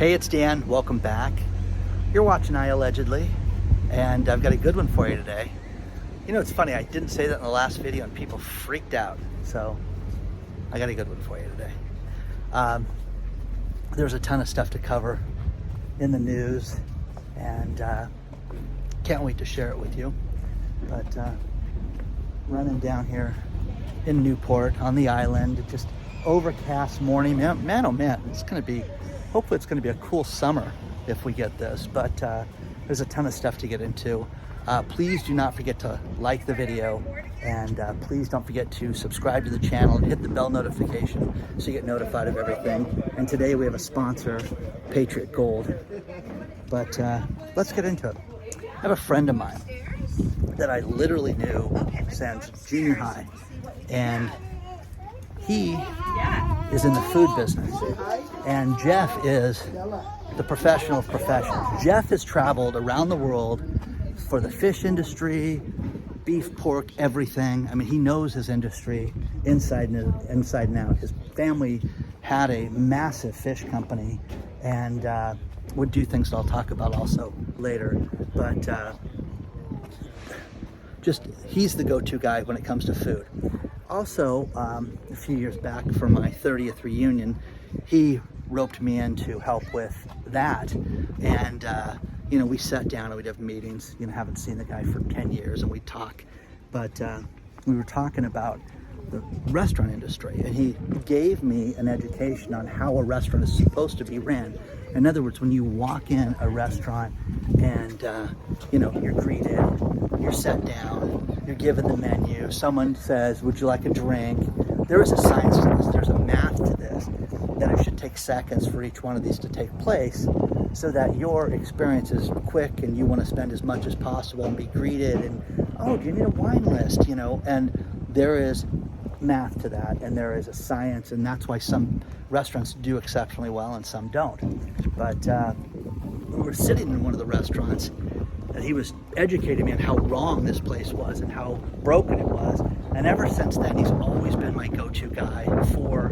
Hey, it's Dan. Welcome back. You're watching iAllegedly, and I've got a good one for you today. You know, it's funny, I didn't say that in the last video and people freaked out. So I got a good one for you today. There's a ton of stuff to cover in the news, and can't wait to share it with you. But running down here in Newport on the island, just overcast morning. Man, oh man, hopefully it's gonna be a cool summer if we get this, but there's a ton of stuff to get into. Please do not forget to like the video, and please don't forget to subscribe to the channel and hit the bell notification so you get notified of everything. And today we have a sponsor, Patriot Gold. But let's get into it. I have a friend of mine that I literally knew since junior high, and he is in the food business, and Jeff is the professional of professionals. Jeff has traveled around the world for the fish industry, beef, pork, everything. I mean, he knows his industry inside and out. His family had a massive fish company and would do things that I'll talk about also later. But he's the go-to guy when it comes to food. Also, a few years back for my 30th reunion, he roped me in to help with that. And you know, we sat down and we'd have meetings. You know, haven't seen the guy for 10 years, and we'd talk. But we were talking about the restaurant industry, and he gave me an education on how a restaurant is supposed to be ran. In other words, when you walk in a restaurant and you know, you're greeted, you're sat down, you're given the menu, someone says, would you like a drink? There is a science to this, there's a math to this, that it should take seconds for each one of these to take place, so that your experience is quick and you want to spend as much as possible and be greeted, and oh, do you need a wine list, you know? And there is math to that, and there is a science, and that's why some restaurants do exceptionally well and some don't. But we were sitting in one of the restaurants, and he was educating me on how wrong this place was and how broken it was. And ever since then, he's always been my go-to guy for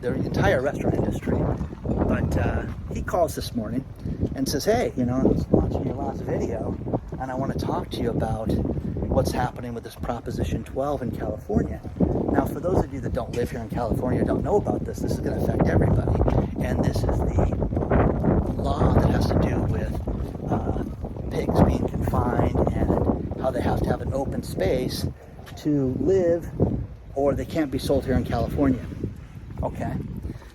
the entire restaurant industry. But he calls this morning and says, hey, you know, I was watching your last video, and I want to talk to you about what's happening with this Proposition 12 in California. Now, for those of you that don't live here in California, don't know about this, this is going to affect everybody. And this is the law that has to do with pigs being confined and how they have to have an open space to live, or they can't be sold here in California. Okay.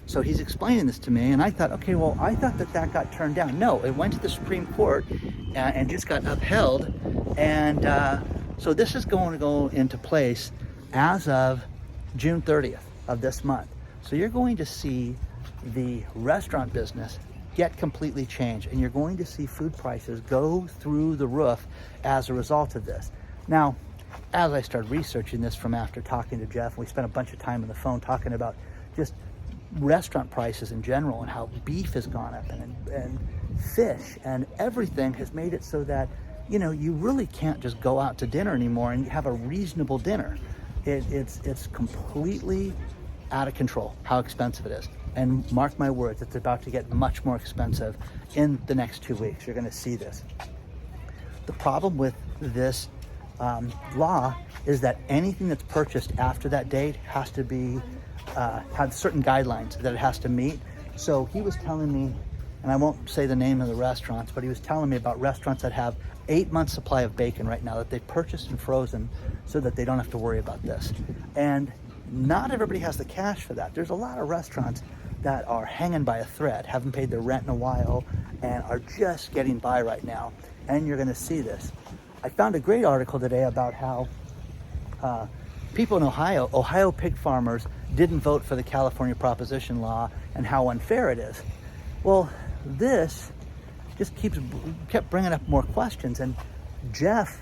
So he's explaining this to me, and I thought, okay, well, I thought that got turned down. No, it went to the Supreme Court and just got upheld. And so this is going to go into place as of June 30th of this month. So you're going to see the restaurant business get completely changed, and you're going to see food prices go through the roof as a result of this. Now, as I started researching this from after talking to Jeff, we spent a bunch of time on the phone talking about just restaurant prices in general and how beef has gone up, and fish and everything has made it so that, you know, you really can't just go out to dinner anymore and have a reasonable dinner. It's completely out of control how expensive it is. And mark my words, it's about to get much more expensive in the next 2 weeks. You're going to see this. The problem with this law is that anything that's purchased after that date has to be have certain guidelines that it has to meet. So he was telling me, and I won't say the name of the restaurants, but he was telling me about restaurants that have 8 months supply of bacon right now that they've purchased and frozen so that they don't have to worry about this. And not everybody has the cash for that. There's a lot of restaurants that are hanging by a thread, haven't paid their rent in a while, and are just getting by right now. And you're gonna see this. I found a great article today about how people in Ohio pig farmers didn't vote for the California Proposition law and how unfair it is. Well, this just kept bringing up more questions. And Jeff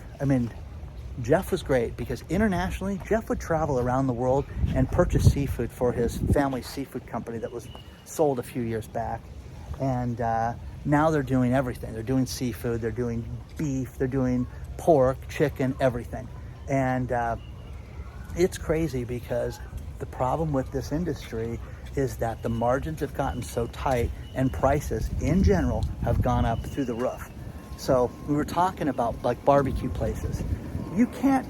was great, because internationally, Jeff would travel around the world and purchase seafood for his family's seafood company that was sold a few years back. And now they're doing everything. They're doing seafood, they're doing beef, they're doing pork, chicken, everything. And it's crazy, because the problem with this industry is that the margins have gotten so tight and prices in general have gone up through the roof. So we were talking about like barbecue places. You can't,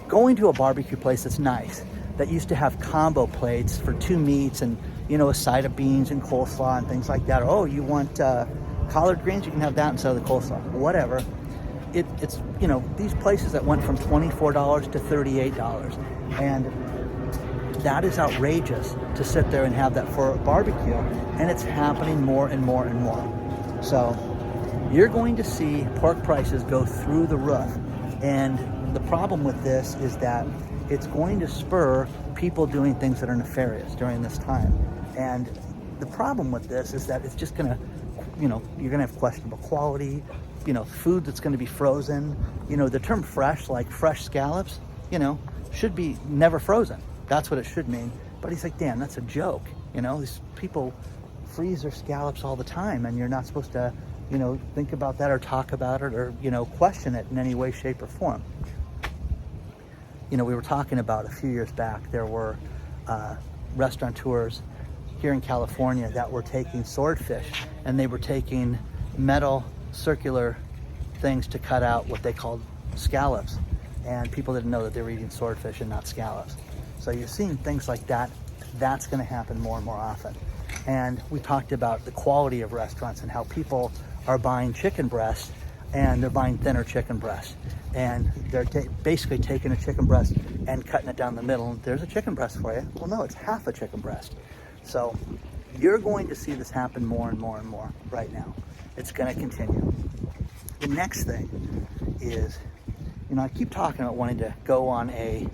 going to a barbecue place that's nice, that used to have combo plates for 2 meats and, a side of beans and coleslaw and things like that. Or, oh, you want collard greens? You can have that instead of the coleslaw. Whatever. It's these places that went from $24 to $38. And that is outrageous to sit there and have that for a barbecue. And it's happening more and more and more. So you're going to see pork prices go through the roof. And the problem with this is that it's going to spur people doing things that are nefarious during this time. And the problem with this is that it's just going to, you're going to have questionable quality, food that's going to be frozen. The term fresh, like fresh scallops, should be never frozen. That's what it should mean. But he's like, Dan, that's a joke. These people freeze their scallops all the time, and you're not supposed to, think about that or talk about it or, question it in any way, shape, or form. We were talking about a few years back, there were restaurateurs here in California that were taking swordfish, and they were taking metal circular things to cut out what they called scallops. And people didn't know that they were eating swordfish and not scallops. So you're seeing things like that. That's going to happen more and more often. And we talked about the quality of restaurants and how people are buying chicken breasts, and they're buying thinner chicken breasts. And they're basically taking a chicken breast and cutting it down the middle. And there's a chicken breast for you. Well, no, it's half a chicken breast. So you're going to see this happen more and more and more right now. It's going to continue. The next thing is, I keep talking about wanting to go on a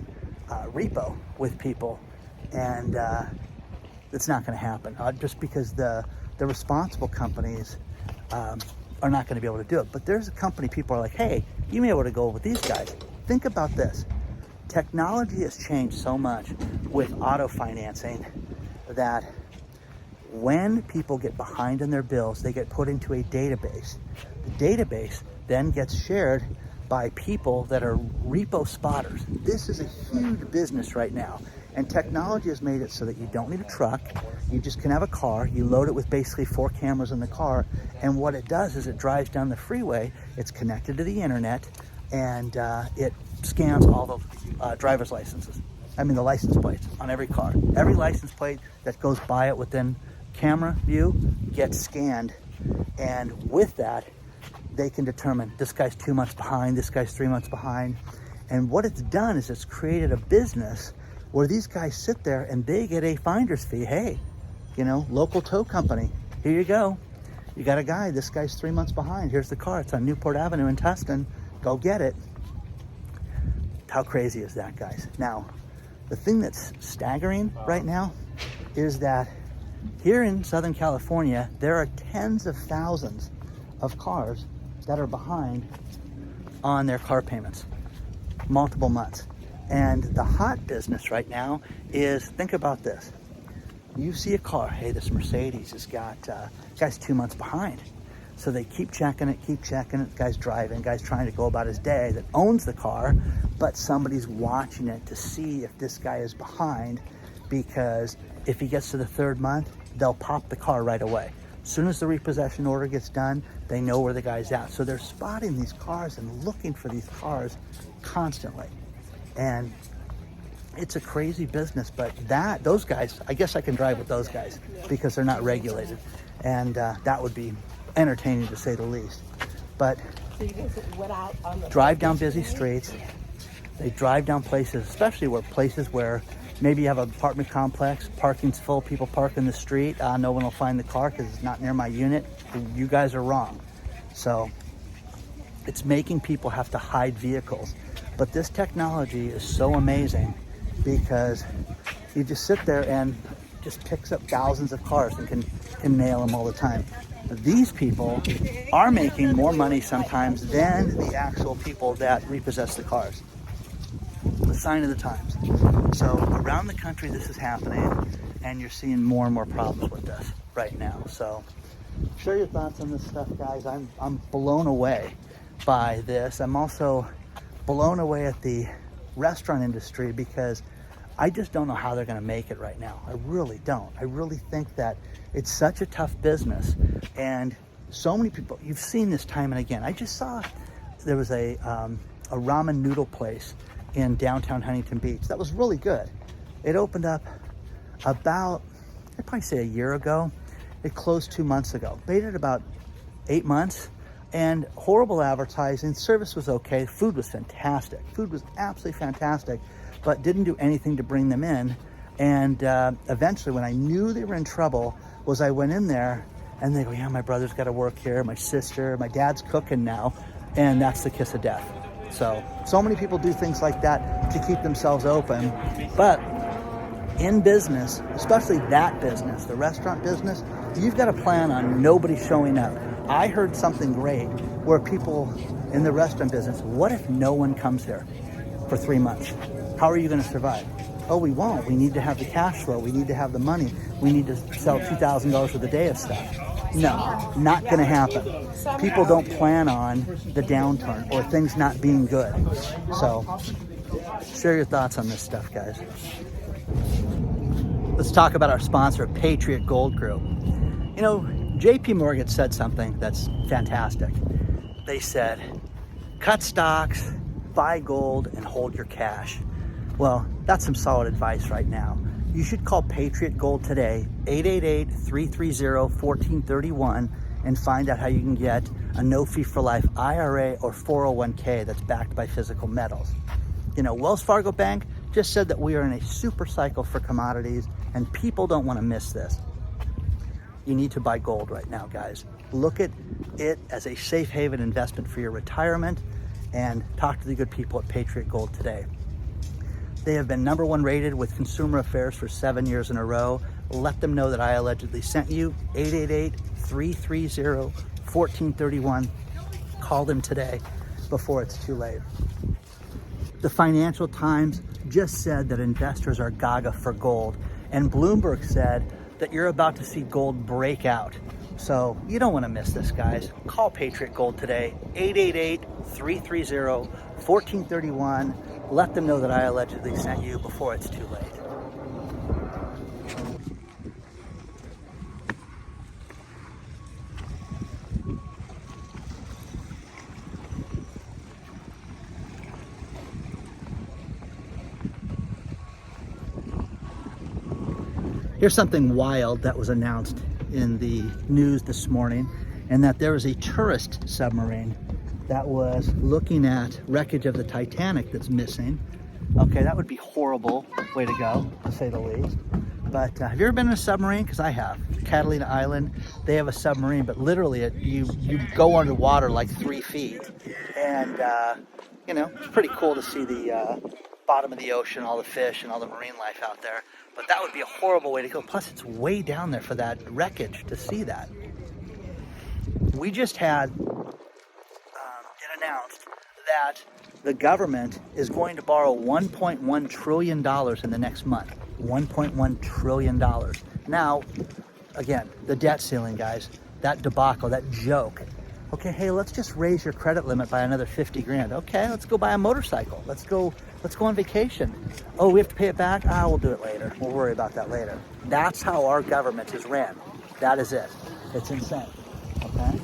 repo with people, and it's not going to happen just because the responsible companies are not going to be able to do it. But there's a company people are like, hey, you may be able to go with these guys. Think about this. Technology has changed so much with auto financing that when people get behind in their bills, they get put into a database. The database then gets shared by people that are repo spotters. This is a huge business right now. And technology has made it so that you don't need a truck. You just can have a car. You load it with basically 4 cameras in the car. And what it does is it drives down the freeway. It's connected to the internet, and it scans all the driver's licenses. The license plates on every car. Every license plate that goes by it within camera view gets scanned. And with that, they can determine this guy's 2 months behind, this guy's 3 months behind. And what it's done is it's created a business where these guys sit there and they get a finder's fee. Hey, local tow company, here you go. You got a guy, this guy's 3 months behind. Here's the car, it's on Newport Avenue in Tustin. Go get it. How crazy is that, guys? Now, the thing that's staggering right now is that here in Southern California, there are tens of thousands of cars that are behind on their car payments, multiple months. And the hot business right now is, think about this. You see a car, hey, this Mercedes has got, guy's 2 months behind. So they keep checking it, guy's driving, guy's trying to go about his day that owns the car, but somebody's watching it to see if this guy is behind, because if he gets to the 3rd month, they'll pop the car right away. As soon as the repossession order gets done, they know where the guy's at. So they're spotting these cars and looking for these cars constantly. And it's a crazy business, but those guys, I guess I can drive with those guys because they're not regulated. And that would be entertaining to say the least. But so you guys went out on the drive down busy streets. They drive down places, especially places where maybe you have an apartment complex, parking's full, people park in the street. No one will find the car because it's not near my unit. You guys are wrong. So it's making people have to hide vehicles. But this technology is so amazing because you just sit there and just picks up thousands of cars and can nail them all the time. These people are making more money sometimes than the actual people that repossess the cars. The sign of the times. So around the country this is happening, and you're seeing more and more problems with this right now. So share your thoughts on this stuff, guys. I'm blown away by this. I'm also blown away at the restaurant industry because I just don't know how they're going to make it right now. I really don't. I really think that it's such a tough business, and so many people, you've seen this time and again. I just saw there was a ramen noodle place in downtown Huntington Beach that was really good. It opened up about, I'd probably say a year ago. It closed 2 months ago. Waited about 8 months, and horrible advertising. Service was okay. Food was fantastic. Food was absolutely fantastic, but didn't do anything to bring them in. And eventually, when I knew they were in trouble, was I went in there and they go, yeah, my brother's got to work here, my sister, my dad's cooking now, and that's the kiss of death. So many people do things like that to keep themselves open, but in business, especially that business, the restaurant business, you've got to plan on nobody showing up. I heard something great where people in the restaurant business, what if no one comes here for 3 months? How are you going to survive? Oh, we won't. We need to have the cash flow. We need to have the money. We need to sell $2,000 worth a day of stuff. No, not going to happen. People don't plan on the downturn or things not being good. So share your thoughts on this stuff, guys. Let's talk about our sponsor, Patriot Gold Group. You know, JP Morgan said something that's fantastic. They said, cut stocks, buy gold, and hold your cash. Well, that's some solid advice right now. You should call Patriot Gold today, 888-330-1431, and find out how you can get a no-fee-for-life IRA or 401k that's backed by physical metals. You know, Wells Fargo Bank just said that we are in a super cycle for commodities, and people don't want to miss this. You need to buy gold right now, guys. Look at it as a safe haven investment for your retirement, and talk to the good people at Patriot Gold today. They have been #1 rated with Consumer Affairs for 7 years in a row. Let them know that I allegedly sent you. 888-330-1431. Call them today before it's too late. The Financial Times just said that investors are gaga for gold, and Bloomberg said that you're about to see gold break out. So you don't want to miss this, guys. Call Patriot Gold today, 888-330-1431. Let them know that I allegedly sent you before it's too late. Here's something wild that was announced in the news this morning, and that there was a tourist submarine that was looking at wreckage of the Titanic that's missing. Okay, that would be horrible way to go, to say the least. But have you ever been in a submarine? Because I have. Catalina Island, they have a submarine, but literally you go underwater like 3 feet. And, you know, it's pretty cool to see the bottom of the ocean, all the fish and all the marine life out there. But that would be a horrible way to go. Plus, it's way down there for that wreckage to see that. We just had announced that the government is going to borrow $1.1 trillion in the next month. $1.1 trillion. Now, again, the debt ceiling, guys, that debacle, that joke. Okay, hey, let's just raise your credit limit by another 50 grand. Okay, let's go buy a motorcycle. Let's go on vacation. Oh, we have to pay it back? We'll do it later. We'll worry about that later. That's how our government is ran. That is it. It's insane. Okay?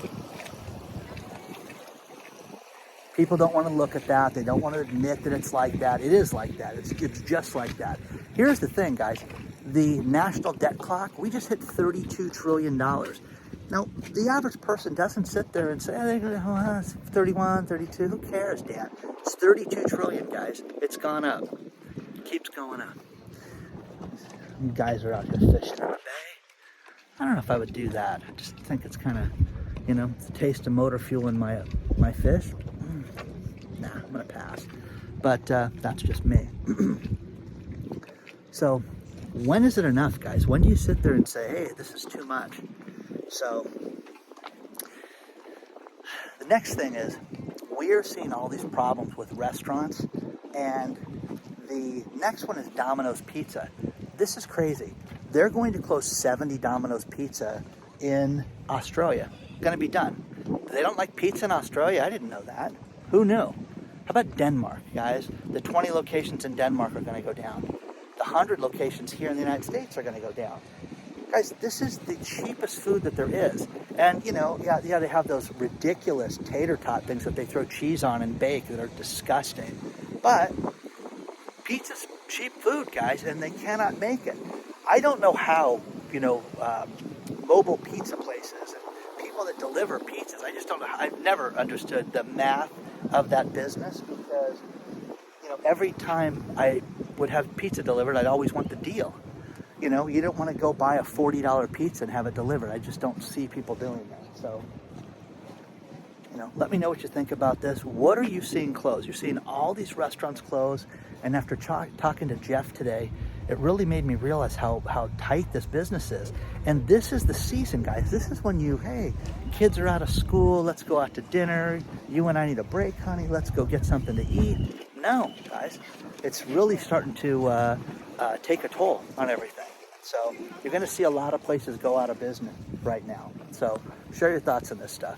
People don't want to look at that. They don't want to admit that it's like that. It is like that. It's just like that. Here's the thing, guys. The national debt clock, we just hit $32 trillion. Now, the average person doesn't sit there and say, oh, it's 31, 32. Who cares, Dan? It's 32 trillion, guys. It's gone up. It keeps going up. You guys are out here fishing in the bay. I don't know if I would do that. I just think it's kind of, you know, the taste of motor fuel in my fish. Nah, I'm going to pass. But that's just me. So, when is it enough, guys? When do you sit there and say, hey, this is too much? So, the next thing is, we are seeing all these problems with restaurants, and the next one is Domino's Pizza. This is crazy. They're going to close 70 Domino's Pizza in Australia. Going to be done. They don't like pizza in Australia? I didn't know that. Who knew? How about Denmark, guys? The 20 locations in Denmark are going to go down. the 100 locations here in the United States are going to go down. Guys, this is the cheapest food that there is. And, yeah, they have those ridiculous tater tot things that they throw cheese on and bake that are disgusting. But pizza's cheap food, guys, and they cannot make it. I don't know how, mobile pizza places and people that deliver pizzas, I just don't know. I've never understood the math of that business because, every time I would have pizza delivered, I'd always want the deal. You don't want to go buy a $40 pizza and have it delivered. I just don't see people doing that. So, let me know what you think about this. What are you seeing close? You're seeing all these restaurants close. And after talking to Jeff today, it really made me realize how tight this business is. And this is the season, guys. This is when hey, kids are out of school. Let's go out to dinner. You and I need a break, honey. Let's go get something to eat. No, guys. It's really starting to take a toll on everything. So you're going to see a lot of places go out of business right now. So share your thoughts on this stuff.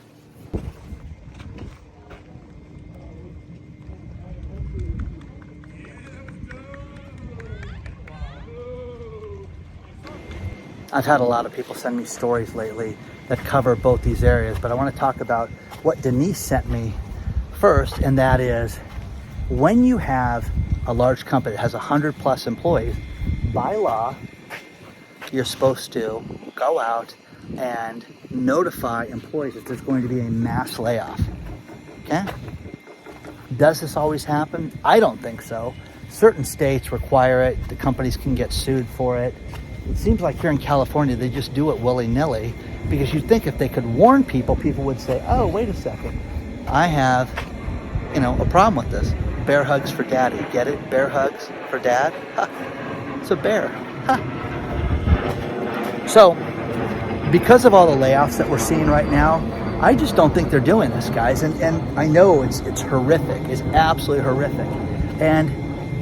I've had a lot of people send me stories lately that cover both these areas, but I want to talk about what Denise sent me first, and that is when you have a large company that has 100+ employees, by law, you're supposed to go out and notify employees that there's going to be a mass layoff. Okay? Does this always happen? I don't think so. Certain states require it. The companies can get sued for it. It seems like here in California, they just do it willy-nilly because you'd think if they could warn people, people would say, oh, wait a second. I have, a problem with this. Bear hugs for daddy. Get it? Bear hugs for dad? Ha. It's a bear. Ha. So, because of all the layoffs that we're seeing right now, I just don't think they're doing this, guys. And I know it's horrific. It's absolutely horrific. And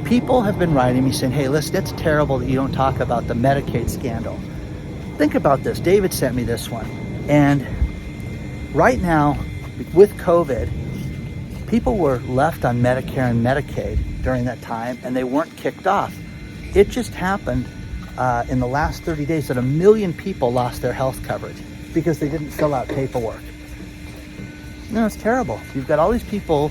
people have been writing me saying, hey, listen, it's terrible that you don't talk about the Medicaid scandal. Think about this. David sent me this one. And right now, with COVID, people were left on Medicare and Medicaid during that time, and they weren't kicked off. It just happened in the last 30 days that 1 million people lost their health coverage because they didn't fill out paperwork. It's terrible. You've got all these people,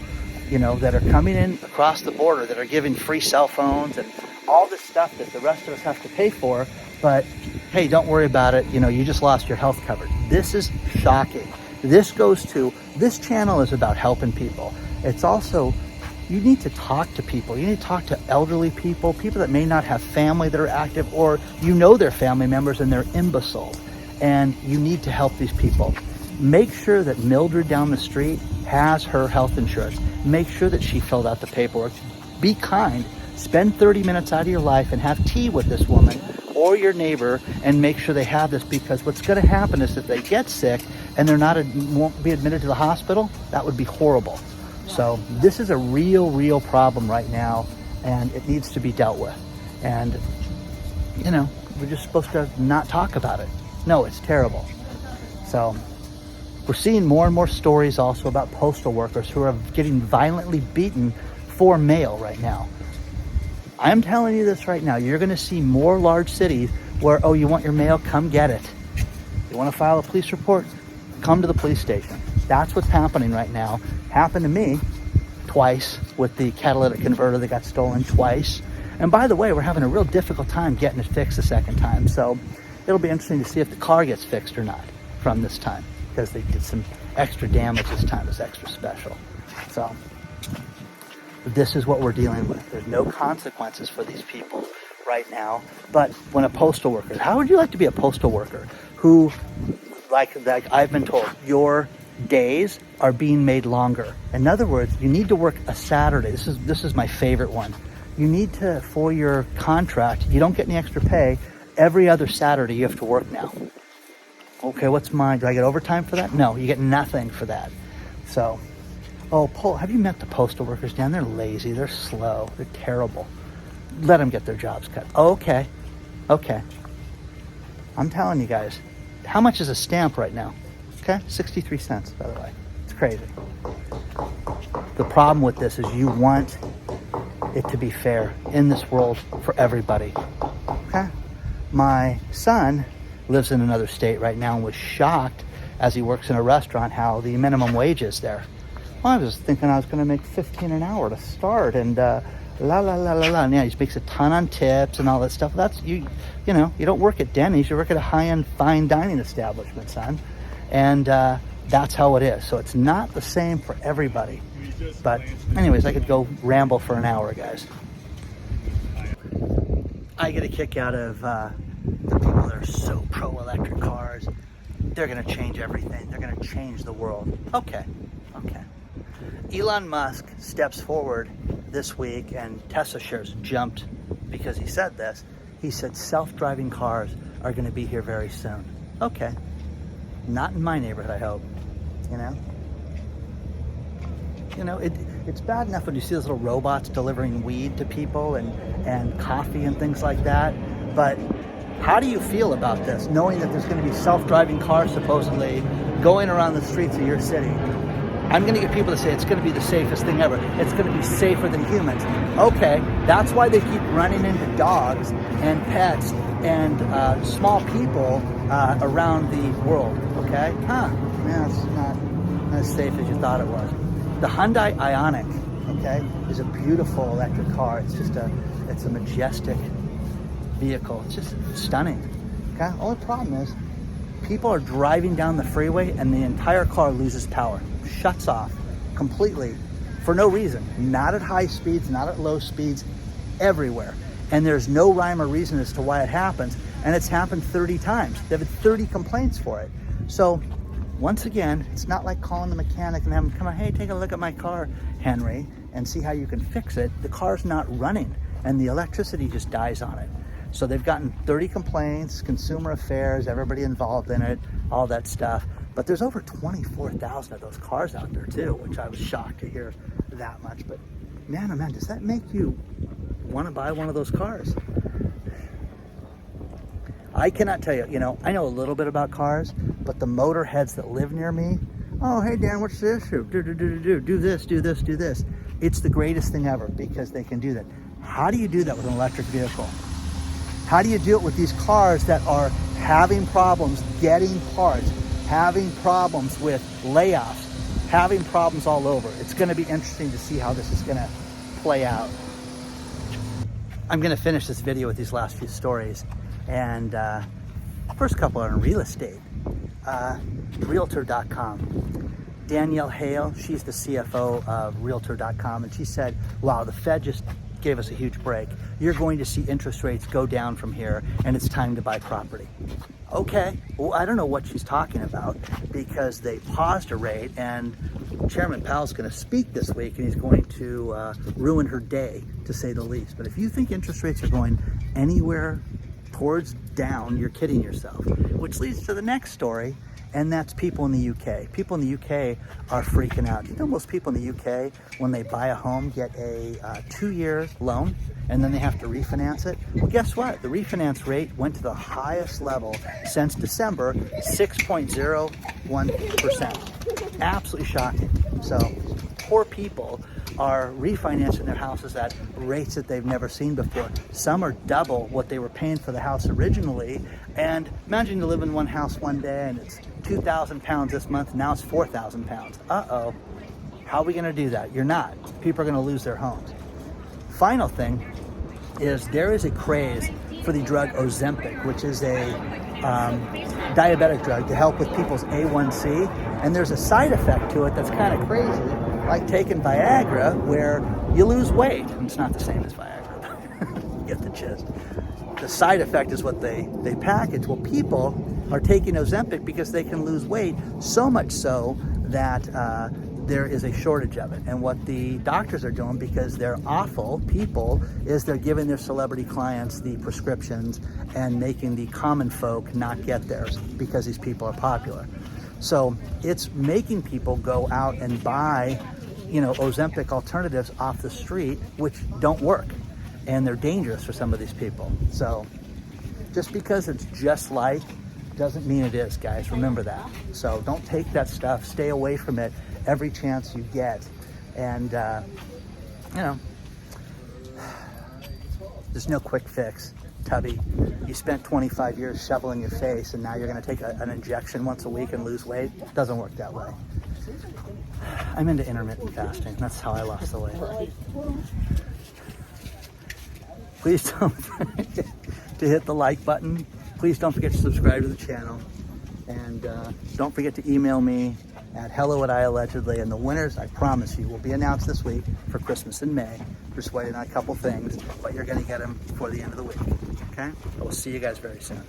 that are coming in across the border that are giving free cell phones and all this stuff that the rest of us have to pay for. But hey, don't worry about it. You just lost your health coverage. This is shocking. This channel is about helping people. It's also, you need to talk to people. You need to talk to elderly people, people that may not have family that are active, or their family members and they're imbeciles. And you need to help these people. Make sure that Mildred down the street has her health insurance. Make sure that she filled out the paperwork. Be kind. Spend 30 minutes out of your life and have tea with this woman or your neighbor and make sure they have this, because what's going to happen is if they get sick and won't be admitted to the hospital, that would be horrible. So this is a real problem right now, and it needs to be dealt with. And, we're just supposed to not talk about it. No, it's terrible. So we're seeing more and more stories also about postal workers who are getting violently beaten for mail right now. I'm telling you this right now. You're going to see more large cities where, oh, you want your mail? Come get it. You want to file a police report? Come to the police station. That's what's happening right now. Happened to me twice with the catalytic converter that got stolen twice. And by the way, we're having a real difficult time getting it fixed the second time. So it'll be interesting to see if the car gets fixed or not from this time, because they did some extra damage this time. It's extra special. So this is what we're dealing with. There's no consequences for these people right now. But when a postal worker, how would you like to be a postal worker who, like I've been told, your days are being made longer? In other words, you need to work a Saturday. This is my favorite one. You need to, for your contract, you don't get any extra pay. Every other Saturday you have to work now. Okay, what's mine? Do I get overtime for that? No, you get nothing for that. So, have you met the postal workers down there? They're lazy, they're slow, they're terrible. Let them get their jobs cut. Okay. I'm telling you guys, how much is a stamp right now? Okay, 63 cents, by the way. It's crazy. The problem with this is you want it to be fair in this world for everybody. Okay? My son lives in another state right now and was shocked as he works in a restaurant how the minimum wage is there. Well, I was thinking I was going to make $15 an hour to start, and and yeah, he makes a ton on tips and all that stuff. That's you know, you don't work at Denny's, you work at a high-end fine dining establishment, son, and that's how it is. So it's not the same for everybody. But anyways, I could go ramble for an hour, guys. I get a kick out of the people that are so pro-electric cars. They're going to change everything. They're going to change the world. Okay. Elon Musk steps forward this week, and Tesla shares jumped because he said this. He said self-driving cars are going to be here very soon. Okay. Not in my neighborhood, I hope. It's bad enough when you see those little robots delivering weed to people and coffee and things like that. But how do you feel about this, knowing that there's going to be self-driving cars supposedly going around the streets of your city? I'm going to get people to say it's going to be the safest thing ever. It's going to be safer than humans. Okay, that's why they keep running into dogs and pets and small people around the world. Okay? Yeah, it's not as safe as you thought it was. The Hyundai Ioniq, okay, is a beautiful electric car. It's a majestic vehicle. It's just stunning. Okay? Only problem is people are driving down the freeway and the entire car loses power. Shuts off completely for no reason. Not at high speeds, not at low speeds, everywhere. And there's no rhyme or reason as to why it happens. And it's happened 30 times. They've had 30 complaints for it. So once again, it's not like calling the mechanic and having him come on, hey, take a look at my car, Henry, and see how you can fix it. The car's not running and the electricity just dies on it. So they've gotten 30 complaints, consumer affairs, everybody involved in it, all that stuff. But there's over 24,000 of those cars out there too, which I was shocked to hear that much. But man, oh man, does that make you want to buy one of those cars? I cannot tell you, I know a little bit about cars, but the motorheads that live near me, oh, hey Dan, what's the issue? Do this, do this, do this. It's the greatest thing ever because they can do that. How do you do that with an electric vehicle? How do you do it with these cars that are having problems getting parts, having problems with layoffs, having problems all over? It's going to be interesting to see how this is going to play out. I'm going to finish this video with these last few stories. And first couple are in real estate. Realtor.com. Danielle Hale, she's the CFO of Realtor.com, and she said, wow, the Fed just gave us a huge break. You're going to see interest rates go down from here, and it's time to buy property. Okay, well, I don't know what she's talking about because they paused a rate, and Chairman Powell's going to speak this week, and he's going to ruin her day, to say the least. But if you think interest rates are going anywhere towards down, you're kidding yourself. Which leads to the next story, and that's people in the UK. People in the UK are freaking out. You know, most people in the UK, when they buy a home, get a 2-year loan, and then they have to refinance it. Well, guess what? The refinance rate went to the highest level since December, 6.01%. Absolutely shocking. So poor people are refinancing their houses at rates that they've never seen before. Some are double what they were paying for the house originally. And imagine you live in one house one day and it's 2,000 pounds this month, now it's 4,000 pounds. Uh-oh, how are we gonna do that? You're not. People are gonna lose their homes. Final thing is there is a craze for the drug Ozempic, which is a diabetic drug to help with people's A1C. And there's a side effect to it that's kind of crazy, like taking Viagra, where you lose weight. And it's not the same as Viagra. You get the gist. The side effect is what they package. Well, people are taking Ozempic because they can lose weight, so much so that there is a shortage of it. And what the doctors are doing, because they're awful people, is they're giving their celebrity clients the prescriptions and making the common folk not get theirs because these people are popular. So it's making people go out and buy, Ozempic alternatives off the street, which don't work. And they're dangerous for some of these people. So just because it's just like doesn't mean it is, guys. Remember that. So don't take that stuff. Stay away from it every chance you get. And, There's no quick fix, Tubby. You spent 25 years shoveling your face, and now you're going to take an injection once a week and lose weight. It doesn't work that way. I'm into intermittent fasting. That's how I lost the weight. Please don't forget to hit the like button. Please don't forget to subscribe to the channel. And don't forget to email me at hello@iAllegedly. And the winners, I promise you, will be announced this week for Christmas in May. Just waiting on a couple things, but you're going to get them before the end of the week. Okay? I will see you guys very soon.